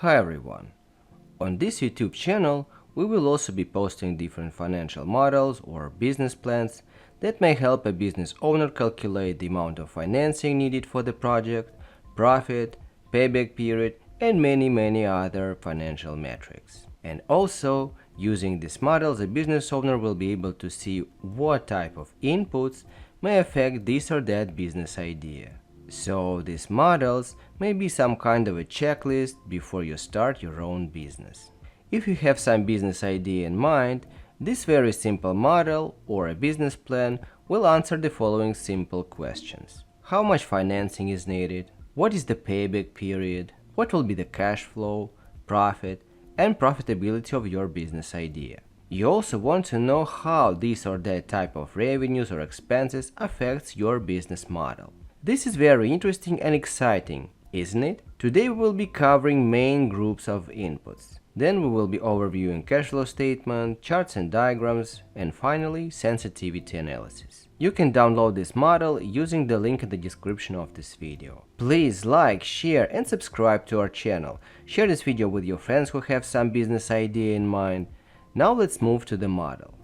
Hi everyone! On this YouTube channel, we will also be posting different financial models or business plans that may help a business owner calculate the amount of financing needed for the project, profit, payback period, and many other financial metrics. And also, using these models, a business owner will be able to see what type of inputs may affect this or that business idea. So these models may be some kind of a checklist before you start your own business. If you have some business idea in mind, this very simple model or a business plan will answer the following simple questions. How much financing is needed? What is the payback period? What will be the cash flow, profit, and profitability of your business idea? You also want to know how this or that type of revenues or expenses affects your business model. This is very interesting and exciting, isn't it? Today we will be covering main groups of inputs. Then we will be overviewing cash flow statement, charts and diagrams, and finally sensitivity analysis. You can download this model using the link in the description of this video. Please like, share and subscribe to our channel. Share this video with your friends who have some business idea in mind. Now let's move to the model.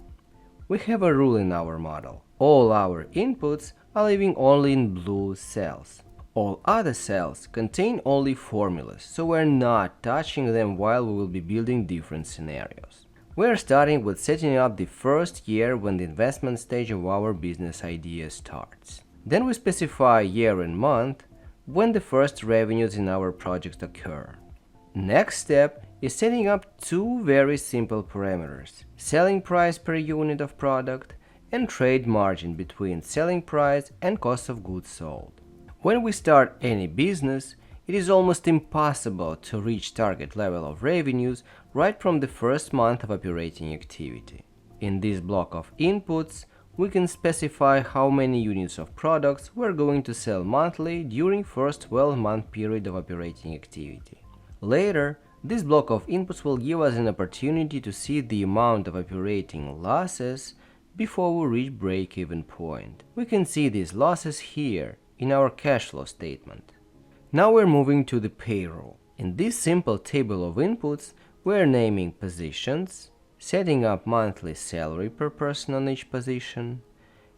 We have a rule in our model. All our inputs are living only in blue cells. All other cells contain only formulas, so we're not touching them while we will be building different scenarios. We're starting with setting up the first year when the investment stage of our business idea starts. Then we specify year and month when the first revenues in our project occur. Next step is setting up two very simple parameters: selling price per unit of product and trade margin between selling price and cost of goods sold. When we start any business, it is almost impossible to reach target level of revenues right from the first month of operating activity. In this block of inputs, we can specify how many units of products we're going to sell monthly during first 12-month period of operating activity. Later, this block of inputs will give us an opportunity to see the amount of operating losses before we reach break-even point. We can see these losses here in our cash flow statement. Now we're moving to the payroll. In this simple table of inputs, we're naming positions, setting up monthly salary per person on each position,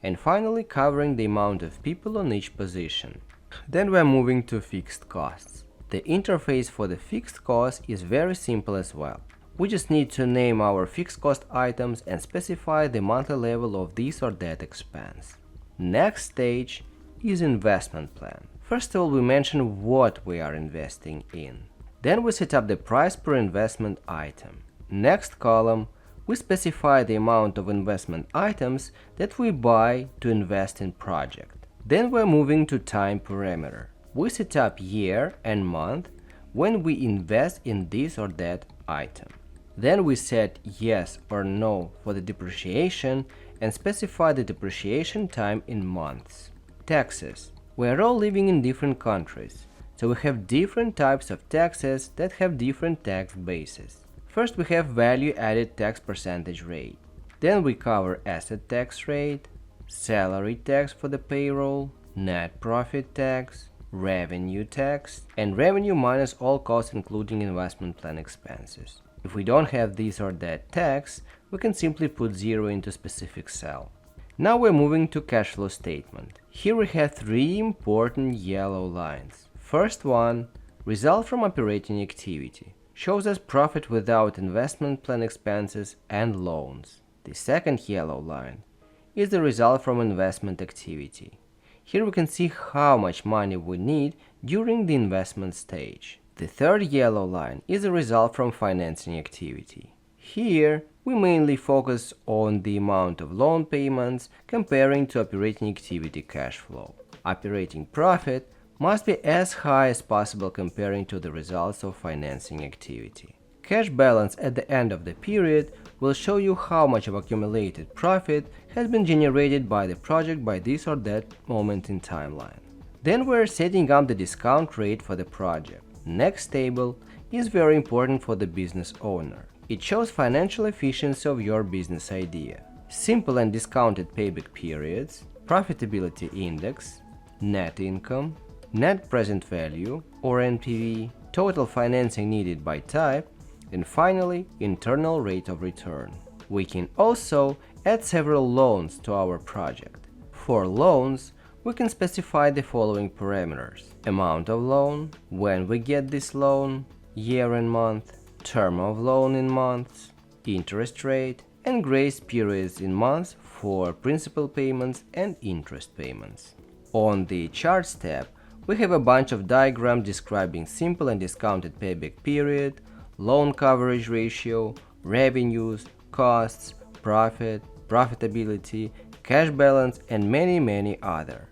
and finally covering the amount of people on each position. Then we're moving to fixed costs. The interface for the fixed cost is very simple as well. We just need to name our fixed cost items and specify the monthly level of this or that expense. Next stage is investment plan. First of all, we mention what we are investing in. Then we set up the price per investment item. Next column, we specify the amount of investment items that we buy to invest in project. Then we're moving to time parameter. We set up year and month when we invest in this or that item. Then we set yes or no for the depreciation and specify the depreciation time in months. Taxes. We are all living in different countries, so we have different types of taxes that have different tax bases. First we have value-added tax percentage rate. Then we cover asset tax rate, salary tax for the payroll, net profit tax, revenue tax, and revenue minus all costs including investment plan expenses. If we don't have this or that tax, we can simply put 0 into specific cell. Now we're moving to cash flow statement. Here we have three important yellow lines. First one, result from operating activity, shows us profit without investment plan expenses and loans. The second yellow line is the result from investment activity. Here we can see how much money we need during the investment stage. The third yellow line is the result from financing activity. Here, we mainly focus on the amount of loan payments comparing to operating activity cash flow. Operating profit must be as high as possible comparing to the results of financing activity. Cash balance at the end of the period will show you how much of accumulated profit has been generated by the project by this or that moment in timeline. Then we're setting up the discount rate for the project. Next table is very important for the business owner. It shows financial efficiency of your business idea. Simple and discounted payback periods, profitability index, net income, net present value or NPV, total financing needed by type, and finally, internal rate of return. We can also add several loans to our project. For loans, we can specify the following parameters: amount of loan, when we get this loan, year and month, term of loan in months, interest rate, and grace periods in months for principal payments and interest payments. On the Charts tab, we have a bunch of diagrams describing simple and discounted payback period, loan coverage ratio, revenues, costs, profit, profitability, cash balance, and many other.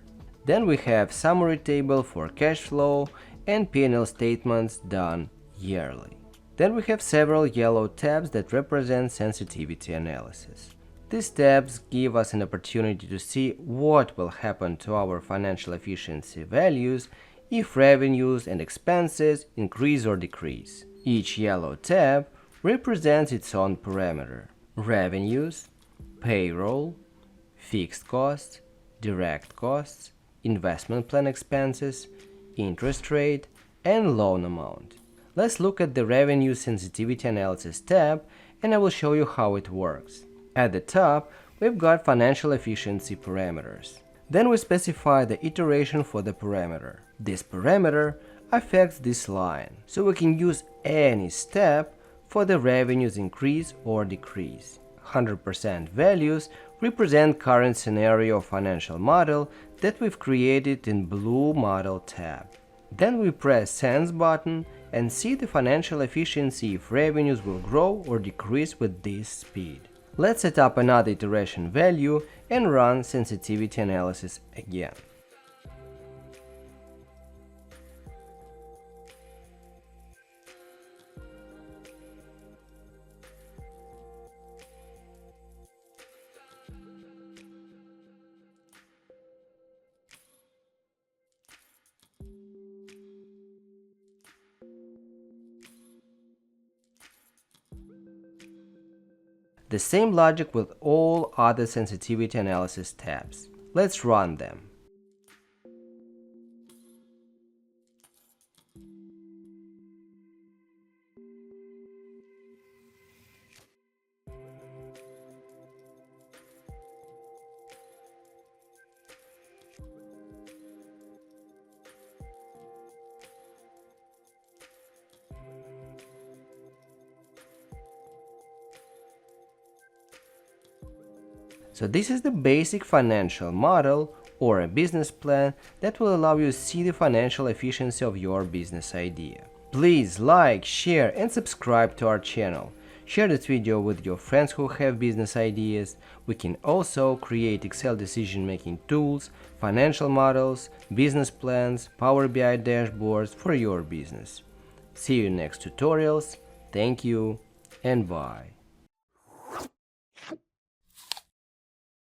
Then we have summary table for cash flow and P&L statements done yearly. Then we have several yellow tabs that represent sensitivity analysis. These tabs give us an opportunity to see what will happen to our financial efficiency values if revenues and expenses increase or decrease. Each yellow tab represents its own parameter: revenues, payroll, fixed costs, direct costs, investment plan expenses, interest rate, and loan amount. Let's look at the Revenue Sensitivity Analysis tab, and I will show you how it works. At the top, we've got financial efficiency parameters. Then we specify the iteration for the parameter. This parameter affects this line, so we can use any step for the revenues increase or decrease. 100% values represent current scenario financial model that we've created in blue Model tab. Then we press Sense button and see the financial efficiency if revenues will grow or decrease with this speed. Let's set up another iteration value and run sensitivity analysis again. The same logic with all other sensitivity analysis tabs. Let's run them. So this is the basic financial model or a business plan that will allow you to see the financial efficiency of your business idea. Please like, share, and subscribe to our channel. Share this video with your friends who have business ideas. We can also create Excel decision-making tools, financial models, business plans, Power BI dashboards for your business. See you in next tutorials. Thank you and bye.